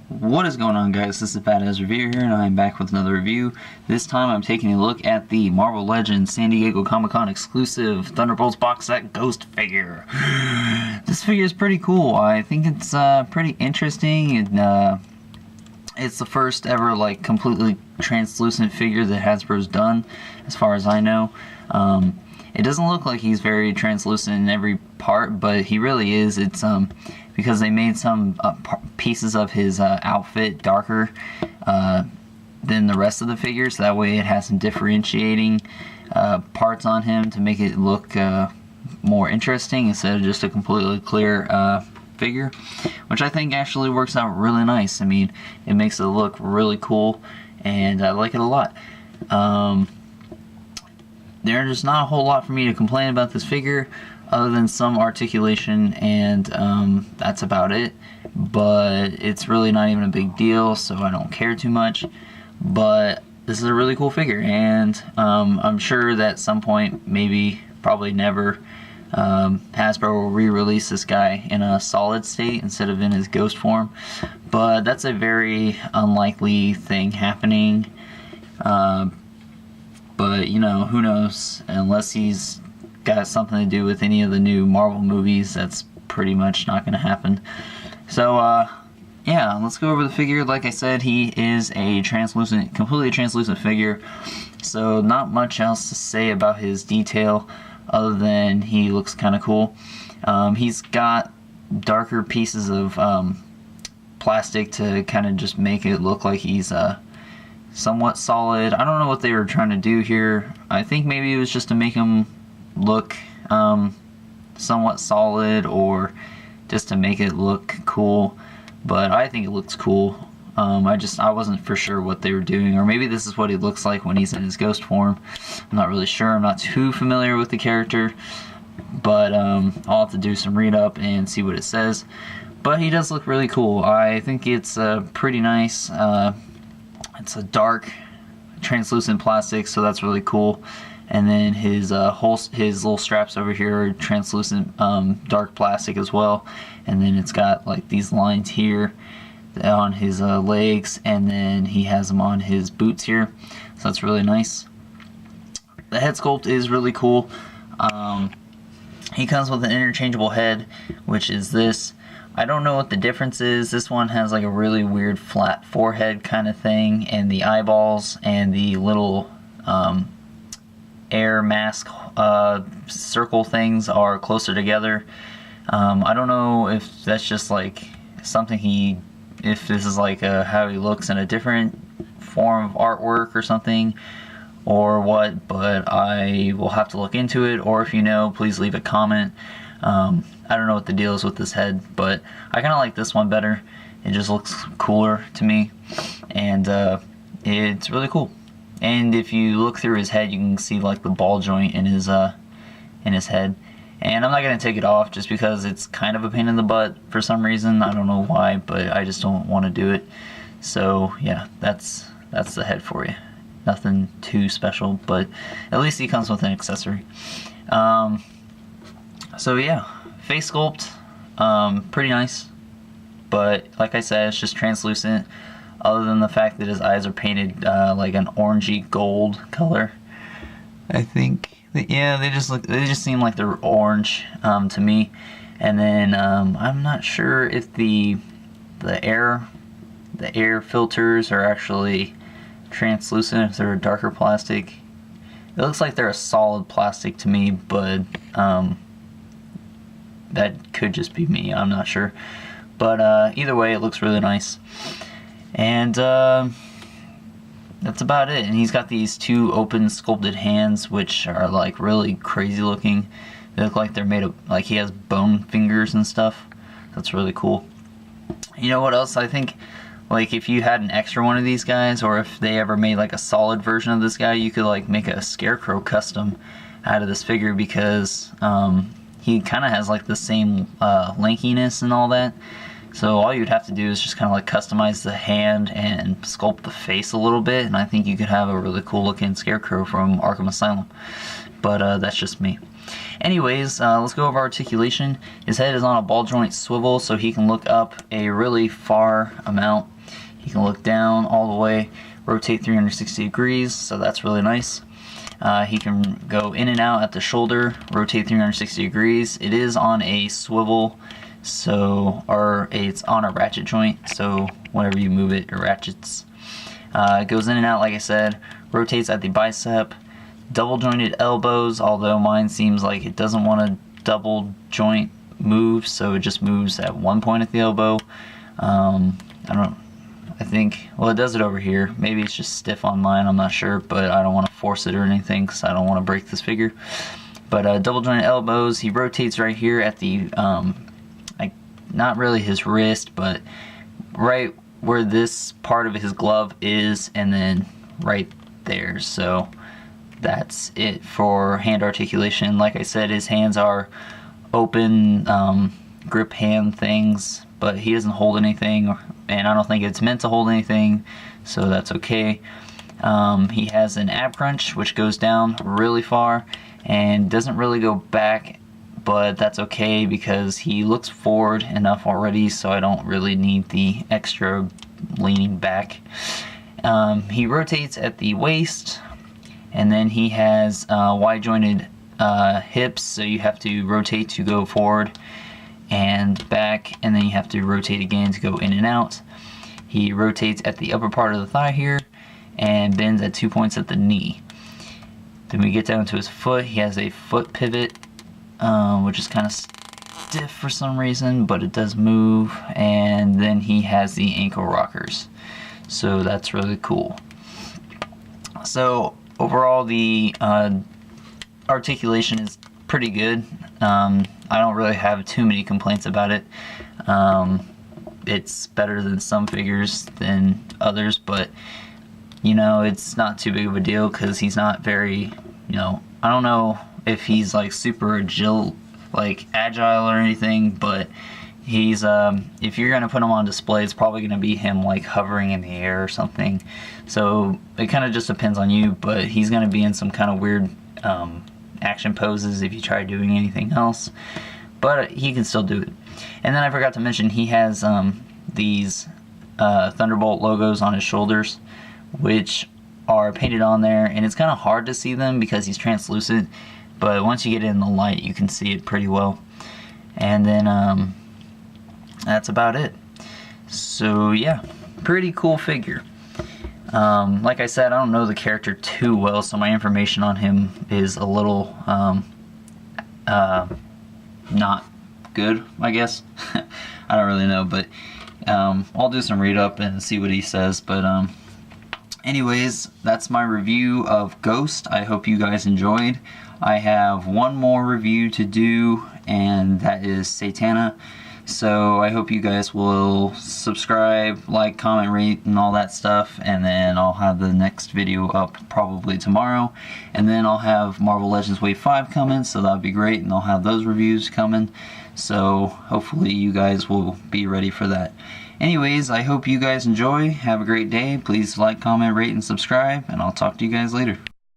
What is going on, guys? This is Badazz Review here, and I'm back with another review. This time I'm taking a look at the Marvel Legends San Diego Comic-Con exclusive Thunderbolts box set Ghost figure. This figure is pretty cool. I think it's pretty interesting, and it's the first ever like completely translucent figure that Hasbro's done, as far as I know. It doesn't look like he's very translucent in every part, but he really is. It's because they made some pieces of his outfit darker than the rest of the figure, so that way it has some differentiating parts on him to make it look more interesting instead of just a completely clear figure, which I think actually works out really nice. I mean, it makes it look really cool, and I like it a lot. There's not a whole lot for me to complain about this figure other than some articulation, and that's about it. But it's really not even a big deal, so I don't care too much. But this is a really cool figure, and I'm sure that at some point, maybe, probably never, Hasbro will re-release this guy in a solid state instead of in his ghost form. But that's a very unlikely thing happening. But, you know, who knows? Unless he's got something to do with any of the new Marvel movies, that's pretty much not going to happen. So, yeah, let's go over the figure. Like I said, he is a translucent, completely translucent figure. So, not much else to say about his detail other than he looks kind of cool. He's got darker pieces of plastic to kind of just make it look like he's somewhat solid. I don't know what they were trying to do here. I think maybe it was just to make him look somewhat solid, or just to make it look cool. But I think it looks cool. I wasn't for sure what they were doing, or maybe this is what he looks like when he's in his ghost form. I'm not really sure. I'm not too familiar with the character, but I'll have to do some read up and see what it says. But he does look really cool. I think it's pretty nice. It's a dark, translucent plastic, so that's really cool. And then his little straps over here are translucent, dark plastic as well. And then it's got like these lines here on his legs, and then he has them on his boots here. So that's really nice. The head sculpt is really cool. He comes with an interchangeable head, which is this. I don't know what the difference is. This one has like a really weird flat forehead kind of thing, and the eyeballs and the little air mask circle things are closer together. I don't know if that's just like something if this is like how he looks in a different form of artwork or something, or what, but I will have to look into it, or if you know, please leave a comment. I don't know what the deal is with this head, but I kind of like this one better. It just looks cooler to me, and it's really cool. And if you look through his head, you can see like the ball joint in his head. And I'm not going to take it off just because it's kind of a pain in the butt for some reason. I don't know why, but I just don't want to do it. So yeah, that's the head for you. Nothing too special, but at least he comes with an accessory. So yeah, face sculpt, pretty nice, but like I said, it's just translucent, other than the fact that his eyes are painted like an orangey gold color. I think, yeah, they just seem like they're orange to me. And then I'm not sure if the air filters are actually translucent, if they're a darker plastic. It looks like they're a solid plastic to me, but that could just be me, I'm not sure. But either way, it looks really nice. And that's about it. And he's got these two open sculpted hands, which are like really crazy looking. They look like they're made of, like he has bone fingers and stuff. That's really cool. You know what else? I think, like, if you had an extra one of these guys, or if they ever made like a solid version of this guy, you could like make a Scarecrow custom out of this figure, because he kind of has like the same lankiness and all that. So all you'd have to do is just kind of like customize the hand and sculpt the face a little bit, and I think you could have a really cool looking Scarecrow from Arkham Asylum. But that's just me. Anyways, let's go over articulation. His head is on a ball joint swivel, so he can look up a really far amount. He can look down all the way, rotate 360 degrees, so that's really nice. He can go in and out at the shoulder, rotate 360 degrees. It is on a swivel, or it's on a ratchet joint, so whenever you move it, it ratchets. It goes in and out, like I said, rotates at the bicep. Double jointed elbows, although mine seems like it doesn't want to double joint move, so it just moves at one point at the elbow. I think, well, it does it over here. Maybe it's just stiff on mine, I'm not sure, but I don't want to force it or anything because I don't want to break this figure. But double jointed elbows, he rotates right here at the, not really his wrist, but right where this part of his glove is, and then right there. So that's it for hand articulation. Like I said, his hands are open grip hand things, but he doesn't hold anything, and I don't think it's meant to hold anything, so that's okay. He has an ab crunch, which goes down really far and doesn't really go back, but that's okay because he looks forward enough already, so I don't really need the extra leaning back. He rotates at the waist, and then he has wide jointed hips, so you have to rotate to go forward and back, and then you have to rotate again to go in and out. He rotates at the upper part of the thigh here and bends at 2 points at the knee. Then we get down to his foot. He has a foot pivot, which is kind of stiff for some reason, but it does move. And then he has the ankle rockers, so that's really cool. So overall, the articulation is pretty good. I don't really have too many complaints about it. It's better than some figures than others, but you know, it's not too big of a deal because he's not very, I don't know if he's like super agile or anything, but he's if you're gonna put him on display, it's probably gonna be him like hovering in the air or something. So it kind of just depends on you, but he's gonna be in some kind of weird action poses if you try doing anything else, but he can still do it. And then I forgot to mention, he has these Thunderbolt logos on his shoulders, which are painted on there, and it's kind of hard to see them because he's translucent, but once you get it in the light, you can see it pretty well. And then that's about it. So yeah, pretty cool figure. Like I said, I don't know the character too well, so my information on him is a little not good, I guess. I don't really know, but I'll do some read up and see what he says. But anyways, that's my review of Ghost. I hope you guys enjoyed. I have one more review to do, and that is Satana. So I hope you guys will subscribe, like, comment, rate, and all that stuff, and then I'll have the next video up probably tomorrow. And then I'll have Marvel Legends Wave 5 coming, so that'll be great, and I'll have those reviews coming. So hopefully you guys will be ready for that. Anyways, I hope you guys enjoy. Have a great day. Please like, comment, rate, and subscribe, and I'll talk to you guys later.